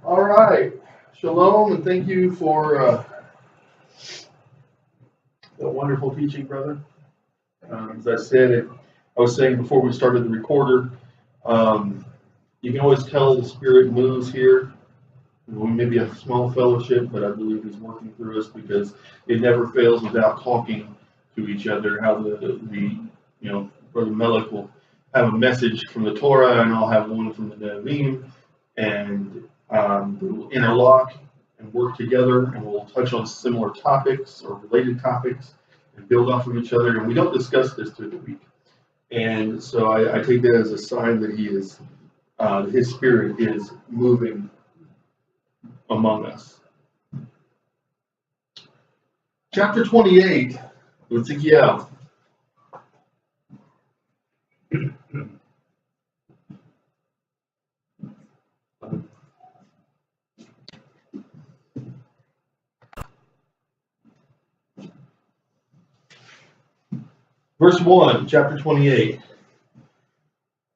All right. Shalom, and thank you for that wonderful teaching, brother. As I said, I was saying before we started the recorder, you can always tell the Spirit moves here. We may be a small fellowship, but I believe He's working through us because it never fails without talking to each other. How Brother Melech will have a message from the Torah, and I'll have one from the Nevi'im, and we'll interlock and work together, and we'll touch on similar topics or related topics and build off of each other. And we don't discuss this through the week. And so I take that as a sign that His Spirit is moving among us. Chapter 28, Ezekiel. Verse 1, chapter 28.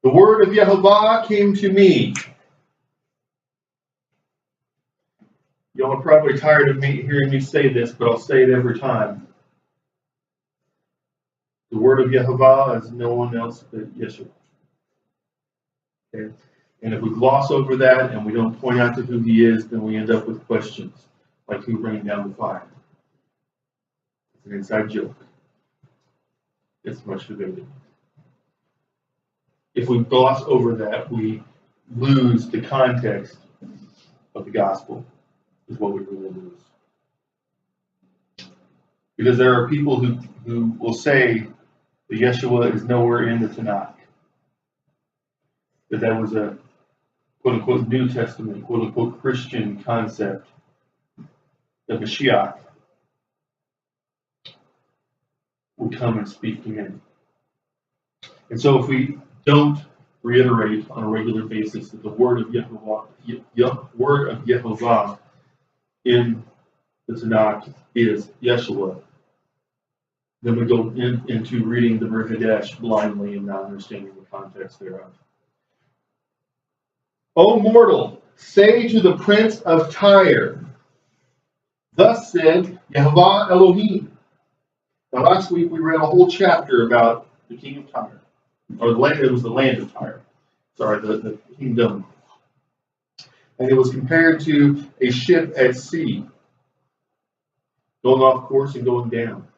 The word of Yehovah came to me. Y'all are probably tired of me hearing me say this, but I'll say it every time. The word of Yehovah is no one else but Yeshua. Okay? And if we gloss over that and we don't point out to who He is, then we end up with questions like who rained down the fire. It's an inside joke. It's much debated. If we gloss over that, we lose the context of the gospel, is what we really lose. Because there are people who will say that Yeshua is nowhere in the Tanakh. That was a quote-unquote New Testament, quote-unquote Christian concept. The Mashiach would come and speak to him. And so if we don't reiterate on a regular basis that the word of Yehovah in the Tanakh is Yeshua, then we go into reading the Brit Hadash blindly and not understanding the context thereof. O mortal, say to the prince of Tyre, thus said Yehovah Elohim. Now last week we read a whole chapter about the king of Tyre. Or it was the land of Tyre. Sorry, the kingdom. And it was compared to a ship at sea, going off course and going down.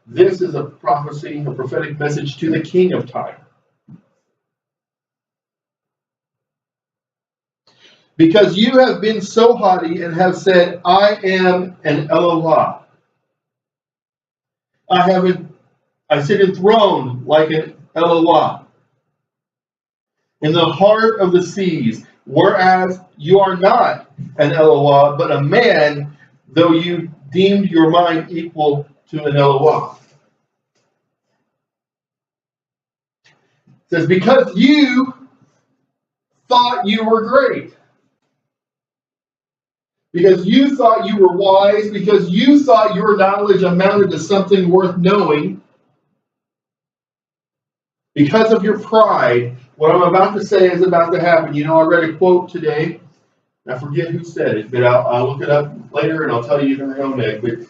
This is a prophecy, a prophetic message to the king of Tyre. Because you have been so haughty and have said, I am an Elohah. I sit enthroned like an Elohah in the heart of the seas, whereas you are not an Elohah, but a man, though you deemed your mind equal to an Elohah. It says, because you thought you were great. Because you thought you were wise, because you thought your knowledge amounted to something worth knowing, because of your pride, what I'm about to say is about to happen. You know, I read a quote today. I forget who said it, but I'll look it up later and I'll tell you in my own head. But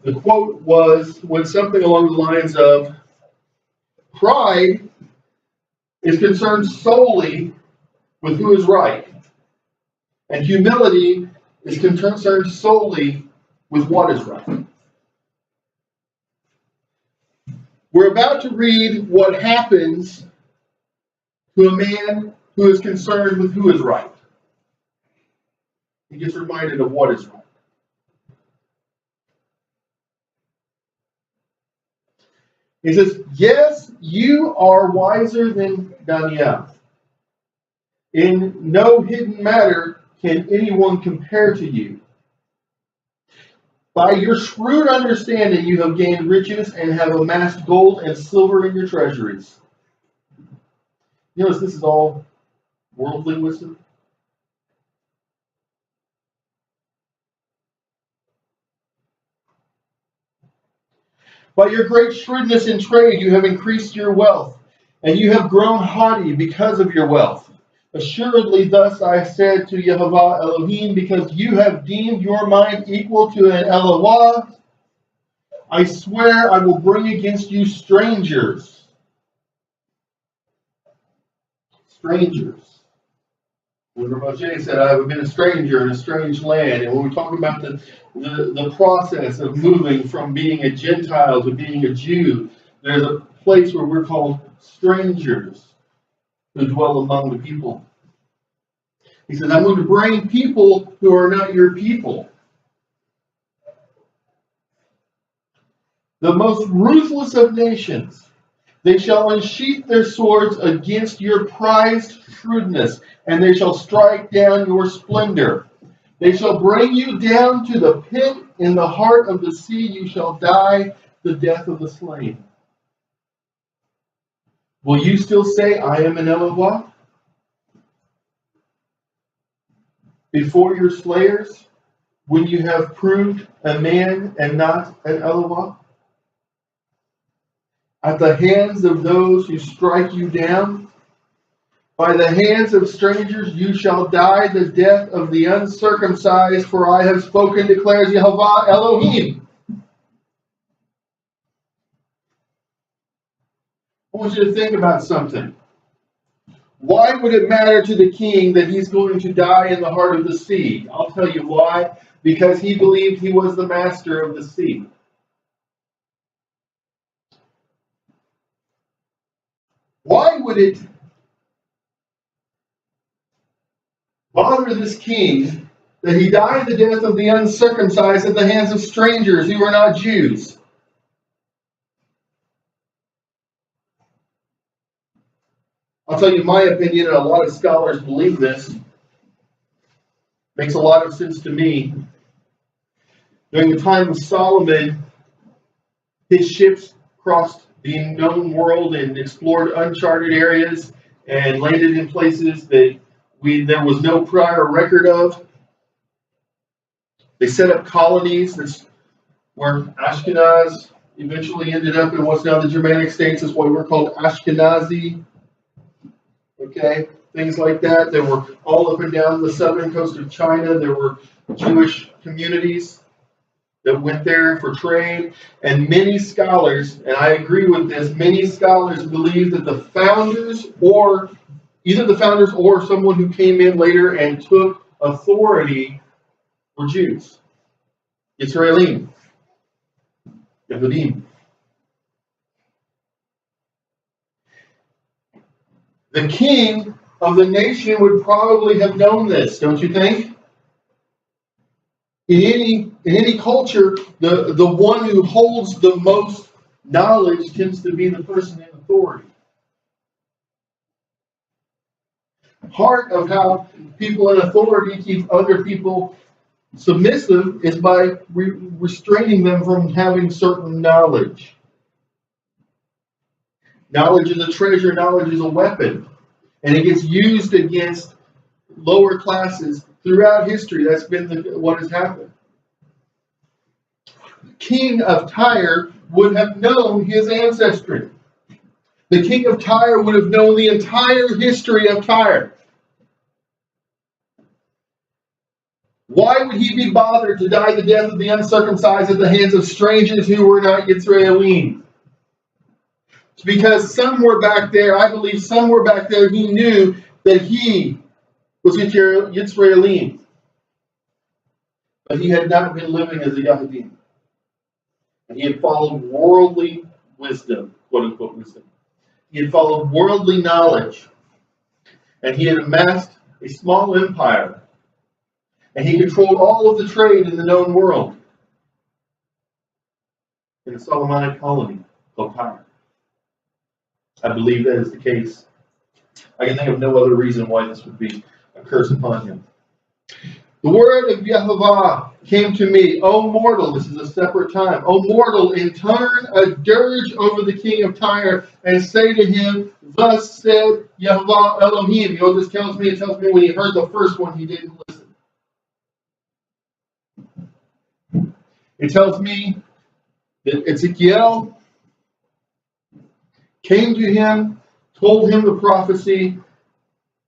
the quote went something along the lines of, pride is concerned solely with who is right, and humility is concerned solely with what is right. We're about to read what happens to a man who is concerned with who is right. He gets reminded of what is right. He says, yes, you are wiser than Daniel. In no hidden matter can anyone compare to you. By your shrewd understanding you have gained riches and have amassed gold and silver in your treasuries. You notice this is all worldly wisdom. By your great shrewdness in trade you have increased your wealth. and you have grown haughty because of your wealth. Assuredly, thus I said to Yehovah Elohim, because you have deemed your mind equal to an Elohah, I swear I will bring against you strangers. Strangers. Moshe said, I have been a stranger in a strange land. And when we talk about the process of moving from being a Gentile to being a Jew, there's a place where we're called strangers who dwell among the people. He says, I'm going to bring people who are not your people. The most ruthless of nations. They shall unsheath their swords against your prized shrewdness, and they shall strike down your splendor. They shall bring you down to the pit in the heart of the sea. You shall die the death of the slain. Will you still say, I am an Elohah? Before your slayers, when you have proved a man and not an Elohah? At the hands of those who strike you down, by the hands of strangers you shall die the death of the uncircumcised, for I have spoken, declares Yehovah Elohim. I want you to think about something. Why would it matter to the king that he's going to die in the heart of the sea? I'll tell you why. Because he believed he was the master of the sea. Why would it bother this king that he died the death of the uncircumcised at the hands of strangers who are not Jews? I'll tell you my opinion, and a lot of scholars believe this. Makes a lot of sense to me. During the time of Solomon, his ships crossed the known world and explored uncharted areas and landed in places that there was no prior record of. They set up colonies. That's where Ashkenaz eventually ended up in what's now the Germanic states. That's why we're called Ashkenazi. Okay, things like that. There were all up and down the southern coast of China. There were Jewish communities that went there for trade. And many scholars, and I agree with this, many scholars believe that the founders, or either the founders or someone who came in later and took authority, were Jews. Israelim. Yehudim. The king of the nation would probably have known this, don't you think? In any culture, the one who holds the most knowledge tends to be the person in authority. Part of how people in authority keep other people submissive is by restraining them from having certain knowledge. Knowledge is a treasure, knowledge is a weapon. And it gets used against lower classes throughout history. That's been what has happened. The king of Tyre would have known his ancestry. The king of Tyre would have known the entire history of Tyre. Why would he be bothered to die the death of the uncircumcised at the hands of strangers who were not Yisraelim? It's because somewhere back there, I believe somewhere back there, he knew that he was Yisraelim. But he had not been living as a Yahudim. And he had followed worldly wisdom, quote unquote wisdom. He had followed worldly knowledge. And he had amassed a small empire. And he controlled all of the trade in the known world. In a Solomonic colony called Tyre. I believe that is the case. I can think of no other reason why this would be a curse upon him. The word of Yehovah came to me, O mortal, this is a separate time, O mortal, and turn a dirge over the king of Tyre, and say to him, thus said Yehovah Elohim. You know what this tells me? It tells me when he heard the first one, he didn't listen. It tells me that Ezekiel came to him, told him the prophecy.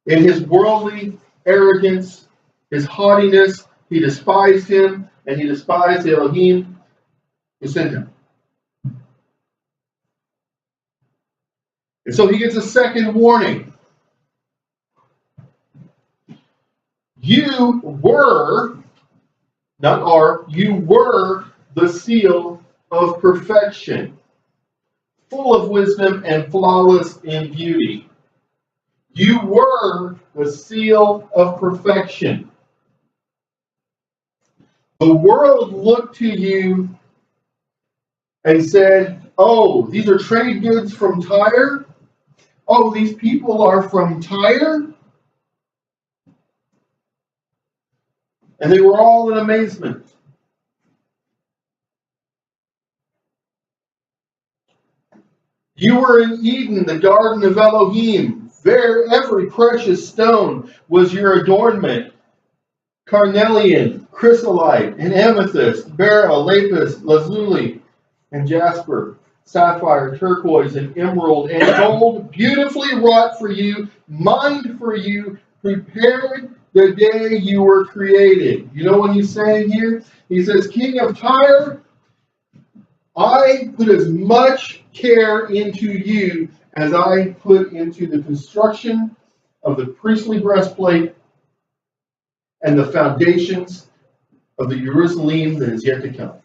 In his worldly arrogance, his haughtiness, he despised him, and he despised the Elohim who sent him. And so he gets a second warning. You were, not are, you were the seal of perfection, full of wisdom and flawless in beauty. You were the seal of perfection. The world looked to you and said, oh, these are trade goods from Tyre? Oh, these people are from Tyre? And they were all in amazement. You were in Eden, the garden of Elohim. There, every precious stone was your adornment. Carnelian, chrysolite, and amethyst, beryl, lapis, lazuli, and jasper, sapphire, turquoise, and emerald, and gold, beautifully wrought for you, mined for you, prepared the day you were created. You know what he's saying here? He says, King of Tyre, I put as much care into you as I put into the construction of the priestly breastplate and the foundations of the Jerusalem that is yet to come.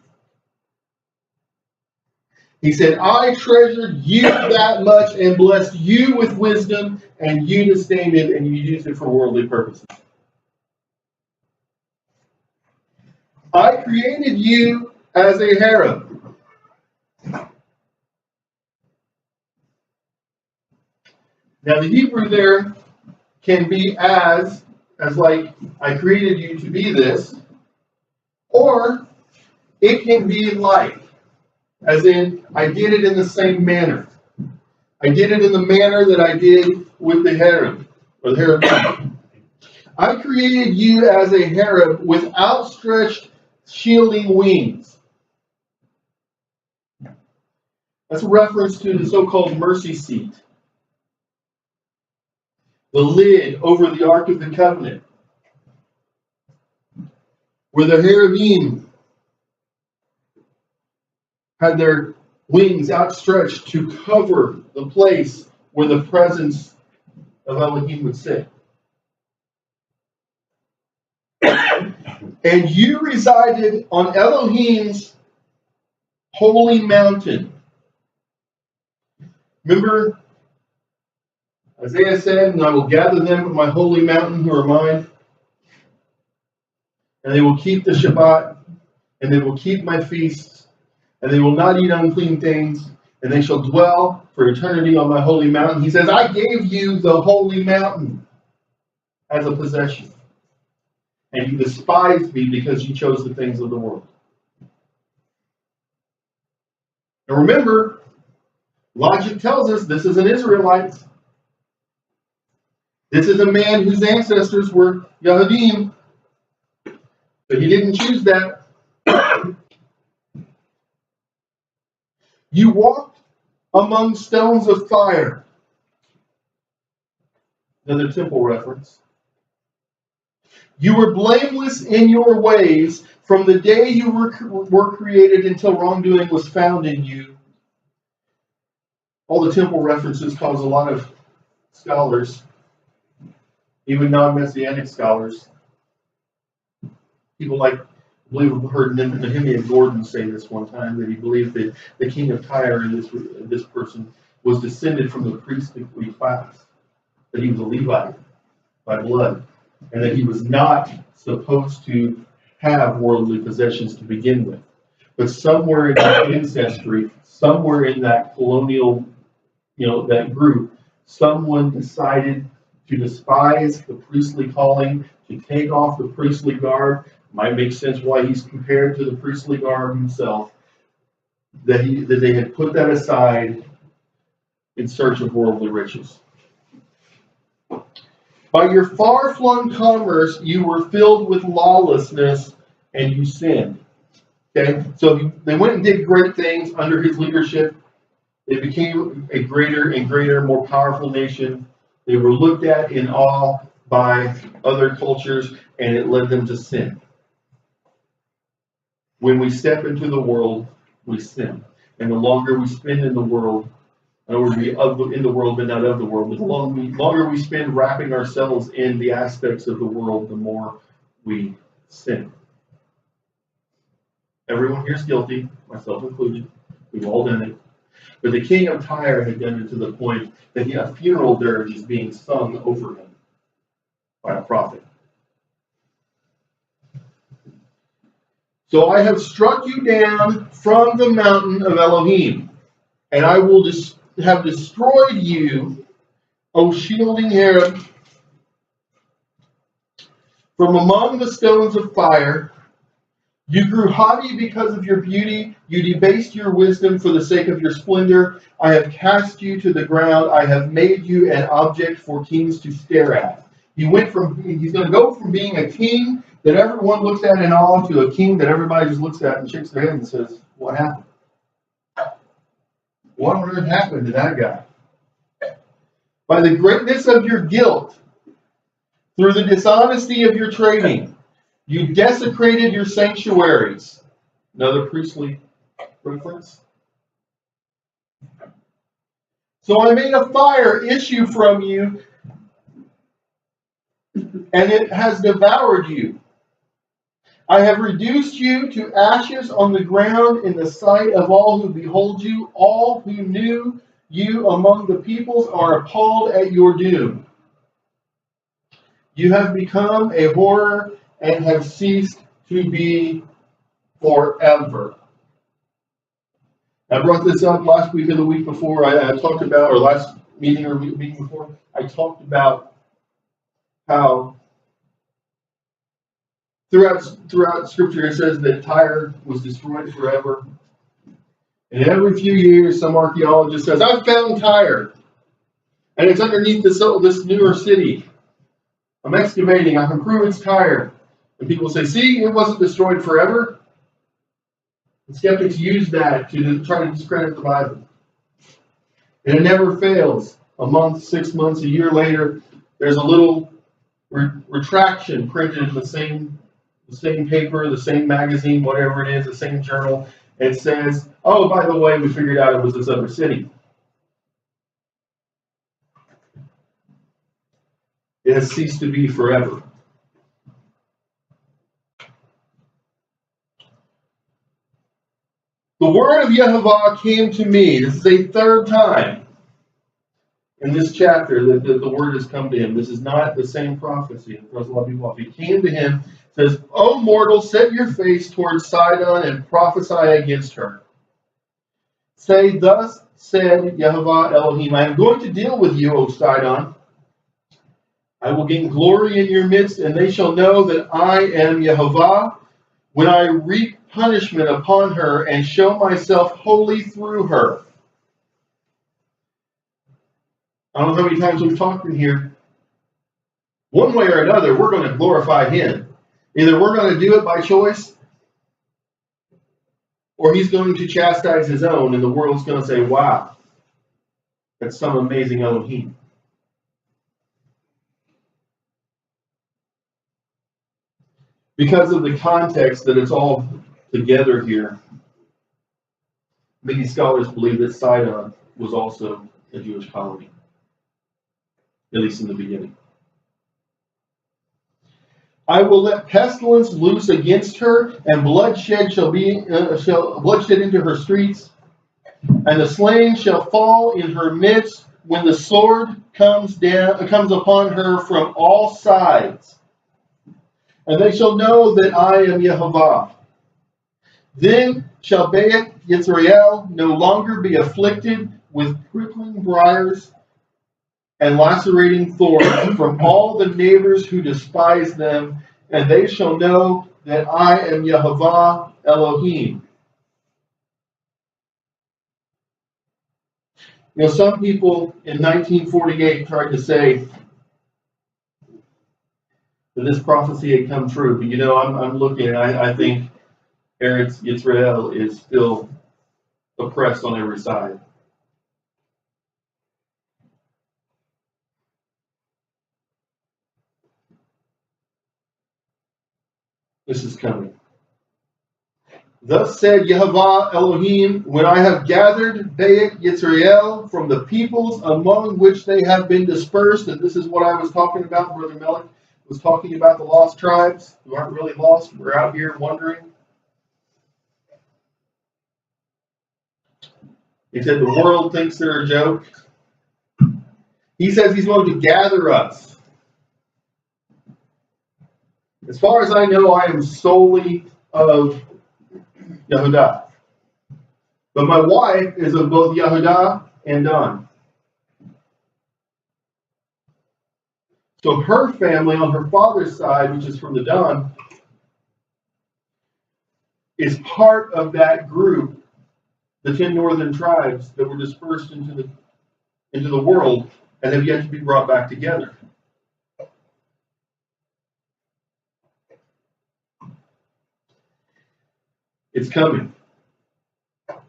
He said, I treasured you that much and blessed you with wisdom, and you disdained it and you used it for worldly purposes. I created you as a harem. Now the Hebrew there can be as like, I created you to be this, or it can be like, as in, I did it in the same manner. I did it in the manner that I did with the harem, or the harem. I created you as a harem with outstretched, shielding wings. That's a reference to the so-called mercy seat, the lid over the Ark of the Covenant, where the cherubim had their wings outstretched to cover the place where the presence of Elohim would sit. And you resided on Elohim's holy mountain. Remember, Isaiah said, and I will gather them from my holy mountain who are mine, and they will keep the Shabbat, and they will keep my feasts, and they will not eat unclean things, and they shall dwell for eternity on my holy mountain. He says, I gave you the holy mountain as a possession, and you despised me because you chose the things of the world. Now remember, logic tells us this is an Israelite. This is a man whose ancestors were Yahudim, but he didn't choose that. You walked among stones of fire. Another temple reference. You were blameless in your ways from the day you were created until wrongdoing was found in you. All the temple references cause a lot of scholars, even non-Messianic scholars. People like, I believe I've heard Nehemiah Gordon say this one time, that he believed that the king of Tyre, this person, was descended from the priestly class, that he was a Levite by blood, and that he was not supposed to have worldly possessions to begin with. But somewhere in that ancestry, somewhere in that colonial, that group, someone decided to despise the priestly calling, to take off the priestly garb. Might make sense why he's compared to the priestly garb himself, that they had put that aside in search of worldly riches. By your far-flung commerce, you were filled with lawlessness, and you sinned. Okay, so they went and did great things under his leadership. They became a greater and greater, more powerful nation. They were looked at in awe by other cultures, and it led them to sin. When we step into the world, we sin. And the longer we spend in the world, in other words, we in the world but not of the world, but the longer we spend wrapping ourselves in the aspects of the world, the more we sin. Everyone here is guilty, myself included. We've all done it. But the king of Tyre had done it to the point that a funeral dirge is being sung over him by a prophet. So I have struck you down from the mountain of Elohim, and I will have destroyed you, O shielding Herod, from among the stones of fire. You grew haughty because of your beauty. You debased your wisdom for the sake of your splendor. I have cast you to the ground. I have made you an object for kings to stare at. He's going to go from being a king that everyone looks at in awe to a king that everybody just looks at and shakes their head and says, what happened? What on earth happened to that guy? By the greatness of your guilt, through the dishonesty of your trading, you desecrated your sanctuaries. Another priestly reference. So I made a fire issue from you, and it has devoured you. I have reduced you to ashes on the ground in the sight of all who behold you. All who knew you among the peoples are appalled at your doom. You have become a horror and have ceased to be forever. I brought this up last week or the week before. I talked about, or last meeting or meeting before, I talked about how throughout Scripture it says that Tyre was destroyed forever. And every few years, some archaeologist says, I've found Tyre. And it's underneath this newer city. I'm excavating. I can prove it's Tyre. And people say, see, it wasn't destroyed forever. And skeptics use that to try to discredit the Bible. And it never fails. A month, 6 months, a year later, there's a little retraction printed in the same paper, the same magazine, whatever it is, the same journal. It says, oh, by the way, we figured out it was this other city. It has ceased to be forever. The word of Yehovah came to me. This is a third time in this chapter that the word has come to him. This is not the same prophecy. It throws a lot of people off. He came to him, says, O mortal, set your face towards Sidon and prophesy against her. Say, thus said Yehovah Elohim, I am going to deal with you, O Sidon. I will gain glory in your midst, and they shall know that I am Yehovah when I wreak punishment upon her and show myself holy through her. I don't know how many times we've talked in here. One way or another, we're going to glorify him. Either we're going to do it by choice, or he's going to chastise his own, and the world's going to say, wow, that's some amazing Elohim. Because of the context that it's all together here, many scholars believe that Sidon was also a Jewish colony, at least in the beginning. I will let pestilence loose against her, and bloodshed shall bloodshed into her streets, and the slain shall fall in her midst when the sword comes upon her from all sides. And they shall know that I am Yehovah. Then shall Beit Yisrael no longer be afflicted with prickling briars and lacerating thorns from all the neighbors who despise them, and they shall know that I am Yehovah Elohim. You know, some people in 1948 tried to say that this prophecy had come true, but you know, I'm looking and I think Eretz Yisrael is still oppressed on every side. This is coming. Thus said Yehovah Elohim, when I have gathered Beit Yisrael from the peoples among which they have been dispersed, and this is what I was talking about, Brother Melech was talking about the lost tribes who aren't really lost. We're out here wandering. He said the world thinks they're a joke. He says he's going to gather us. As far as I know, I am solely of Yehudah. But my wife is of both Yehudah and Dan. So her family on her father's side, which is from the Dan, is part of that group, the 10 northern tribes that were dispersed into the world and have yet to be brought back together. It's coming. It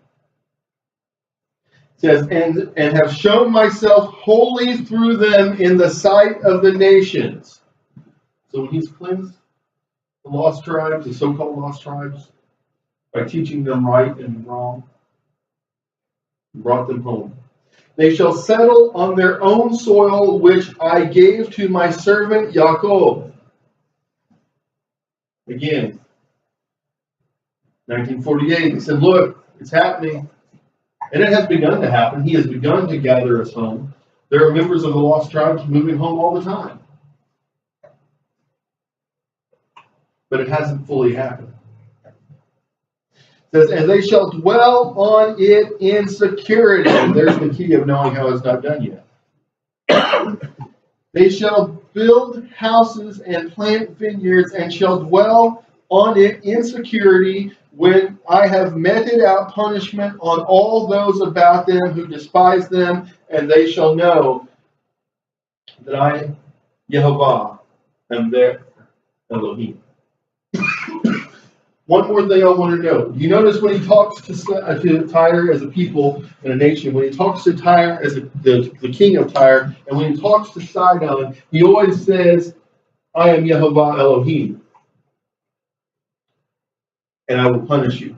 says, and have shown myself holy through them in the sight of the nations. So when he's cleansed the lost tribes, the so-called lost tribes, by teaching them right and wrong, brought them home. They shall settle on their own soil, which I gave to my servant Yaakov. Again, 1948, he said, look, it's happening. And it has begun to happen. He has begun to gather us home. There are members of the lost tribes moving home all the time. But it hasn't fully happened. It says, and they shall dwell on it in security. And there's the key of knowing how it's not done yet. They shall build houses and plant vineyards and shall dwell on it in security when I have meted out punishment on all those about them who despise them, and they shall know that I, Yehovah, am their Elohim. One more thing I want to know. You notice when he talks to Tyre as a people and a nation, when he talks to Tyre as the king of Tyre, and when he talks to Sidon, he always says, I am Yehovah Elohim, and I will punish you.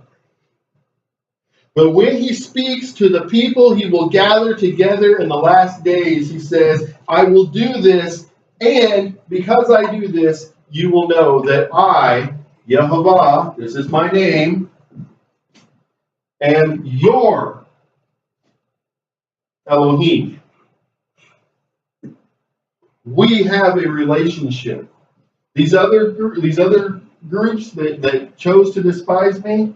But when he speaks to the people he will gather together in the last days, he says, I will do this, and because I do this, you will know that I, Yehovah, this is my name, am your Elohim. We have a relationship. These other groups that chose to despise me,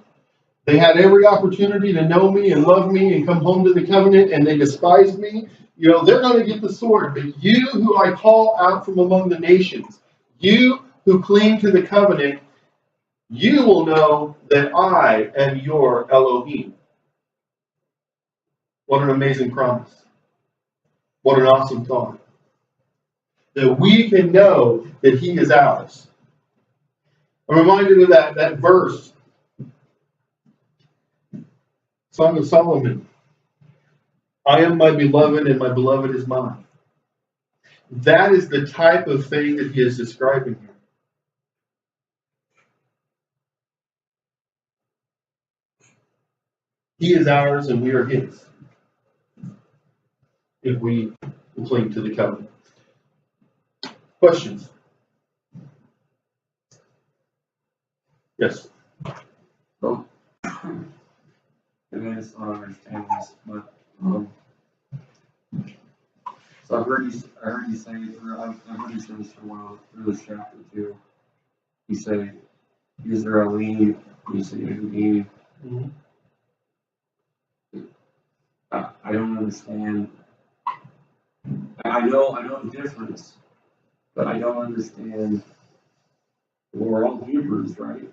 they had every opportunity to know me and love me and come home to the covenant, and they despised me. You know, they're going to get the sword. But you who I call out from among the nations, you who cling to the covenant, you will know that I am your Elohim. What an amazing promise. What an awesome thought. That we can know that he is ours. I'm reminded of that verse. Song of Solomon. I am my beloved and my beloved is mine. That is the type of thing that he is describing here. He is ours and we are his. If we cling to the covenant. Questions? Yes. So, I just don't understand this, but so I've heard you say, or I've heard you say this for a while through this chapter too. You say Israelim, you say Yehudim. Mm-hmm. I don't understand. I know the difference, but I don't understand. We're all Hebrews, right?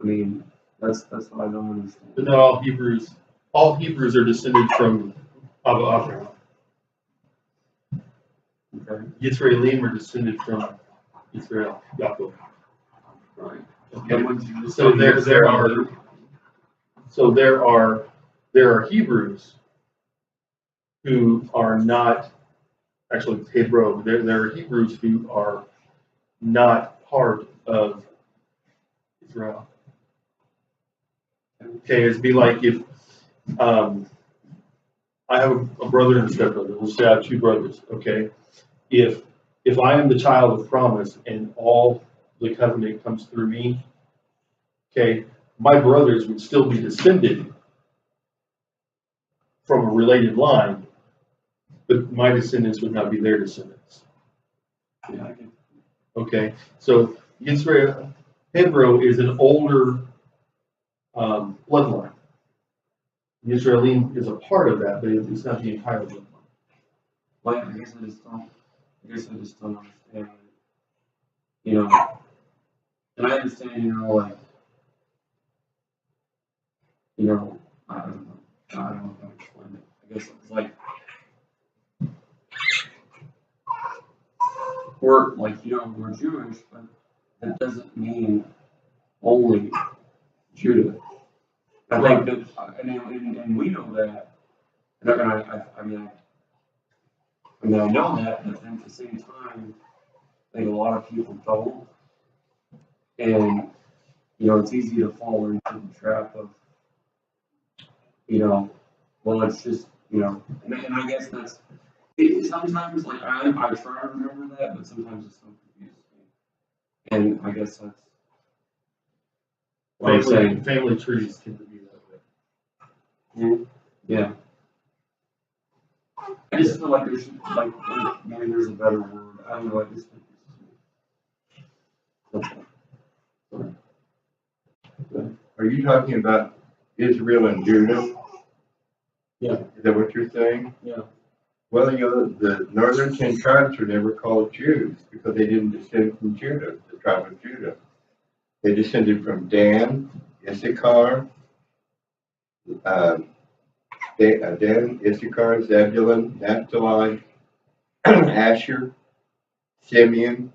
I mean, that's what I don't understand. But not all Hebrews. All Hebrews are descended from Abraham. Okay. Yisraelim are descended from Israel, Yaakov. Right. Okay. So there are Hebrews who are not actually Hebrew. There are Hebrews who are not part of Israel. Okay, it'd be like if I have a brother and a stepbrother. Let's say I have two brothers. Okay, if I am the child of promise and all the covenant comes through me, okay, my brothers would still be descended from a related line, but my descendants would not be their descendants. Yeah, Okay, so Israel, Hebrew is an older bloodline. The Israelim is a part of that, but it's not the entire bloodline. well, I guess I just don't understand. You know, and I understand, you know, like, you know, I don't know. I don't know how to explain it. I guess it's like we're like, you know, we're Jewish, but that doesn't mean only Judah. I think that, and we know that, and I mean, I know that, but then at the same time, I think a lot of people don't, and you know, it's easy to fall into the trap of, you know, well, it's just, you know, and I guess that's sometimes like I try to remember that, but sometimes it's so confusing, and I guess that's what I'm saying. Family trees tend to be that way. Yeah. I just feel like there should, like, maybe there's a better word. I don't know. I just think Are you talking about Israel and Judah? Yeah. Is that what you're saying? Yeah. Well, you know, the northern 10 tribes were never called Jews because they didn't descend from Judah, the tribe of Judah. They descended from Dan, Issachar, Dan, Issachar, Zebulun, Naphtali, Asher, Simeon,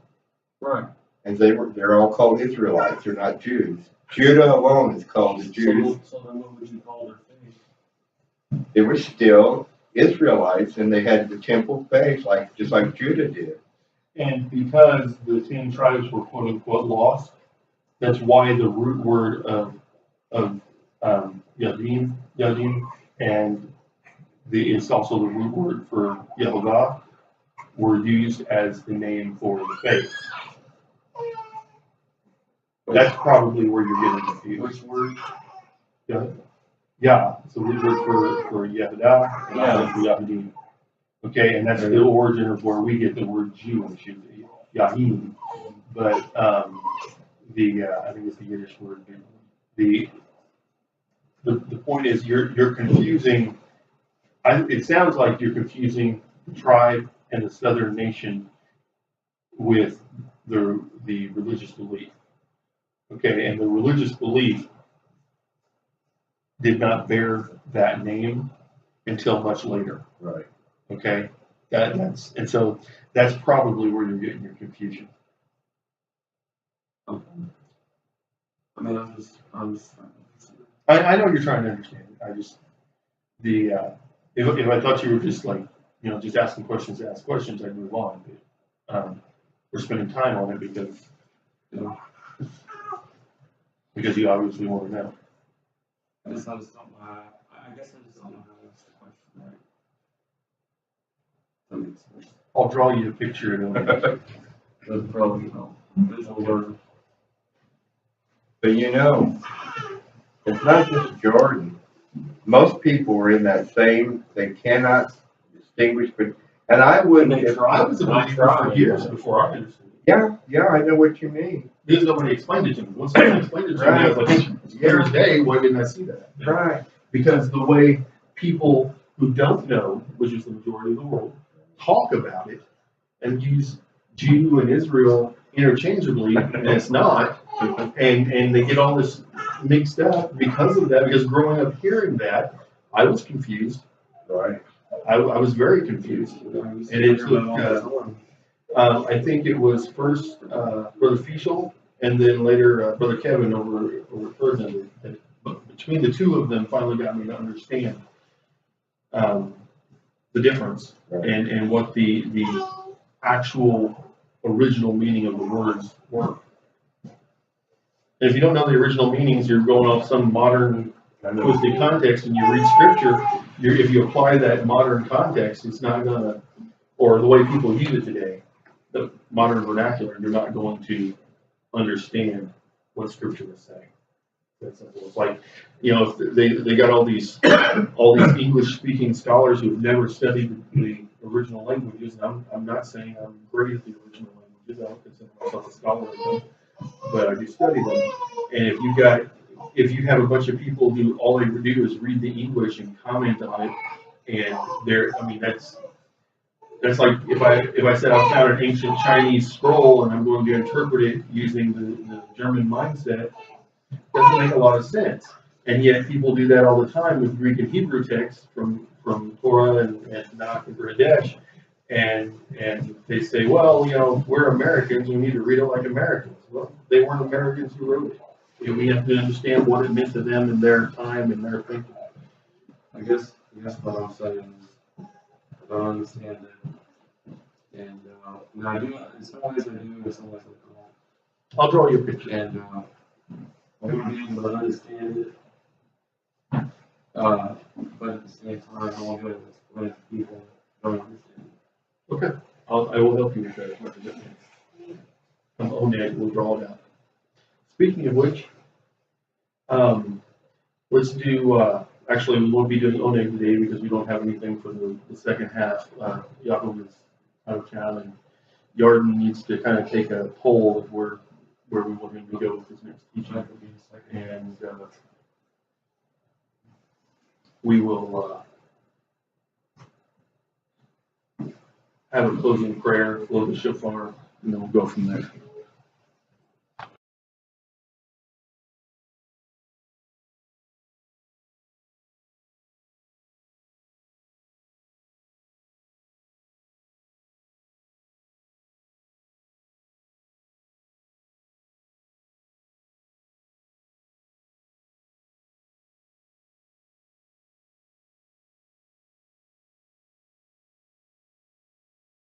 Right. and they're all called Israelites. They're not Jews. Judah alone is called the Jews. So then what would you call their faith? They were still Israelites, and they had the temple faith, just like Judah did. And because the 10 tribes were quote unquote lost, that's why the root word of Yadim, and it's also the root word for Yehovah were used as the name for the faith. That's probably where you're getting confused. Which word? Yeah, so the root word for Yehudah and also for Yahudim. Okay, and that's the origin of where we get the word Jewish, Yahim. But I think it's the Yiddish word. The point is you're confusing. It sounds like you're confusing the tribe and the southern nation with the religious belief. Okay, and the religious belief did not bear that name until much later. Right. Okay, so that's probably where you're getting your confusion. Okay. I mean, I'm just I know you're trying to understand it. I just if I thought you were just like just asking questions to ask questions, I'd move on. But, we're spending time on it because because you obviously want to know. I guess I just don't know how. I guess I just don't know how to ask the question right. That makes sense. I'll draw you a picture of it. That's probably visual learning. But it's not just Jordan. Most people are in that same, they cannot distinguish, and I wouldn't. I was a believer for years before I understood it. Yeah, I know what you mean. Because nobody explained it to me. Once someone explained it to me, I was like, clear as day, why didn't I see that? Right. Because the way people who don't know, which is the majority of the world, talk about it and use Jew and Israel interchangeably, and it's not, and they get all this mixed up because of that, because growing up hearing that, I was confused. Right. I was very confused. And it took, I think it was first Brother Fischel and then later Brother Kevin over Ferdinand. Between the two of them finally got me to understand the difference and what the actual original meaning of the words were. And if you don't know the original meanings, you're going off some modern twisted context, and you read scripture, if you apply that modern context, it's not gonna, or the way people use it today, the modern vernacular, you're not going to understand what scripture is saying. That's simple. It's like, if they got all these English speaking scholars who have never studied the original languages, and I'm not saying I'm great at the original languages, I don't consider myself a scholar of them, but I do study them. And if you have a bunch of people who all they do is read the English and comment on it, and that's like if I said I found an ancient Chinese scroll and I'm going to interpret it using the German mindset, doesn't make a lot of sense. And yet people do that all the time with Greek and Hebrew texts from Torah and Tanakh and Pradesh, and they say, well, we're Americans, we need to read it like Americans. Well, they weren't Americans who wrote it. We have to understand what it meant to them in their time and their thinking. I guess what I'm saying is, I don't understand it. And, I do, in some ways I do, in some ways I don't. I'll draw you a picture. And, I want to be able to understand it. But at the same time, I want to be able to explain to people who don't understand it. Okay, I will help you with that as much as I can. Oneg will draw it out. Speaking of which, let's do, actually we won't be doing Oneg today because we don't have anything for the second half. Yaakov is out of town, and Yarden needs to kind of take a poll of where we want him to go with his next teaching. And we will have a closing prayer, blow the shofar, and then we'll go from there.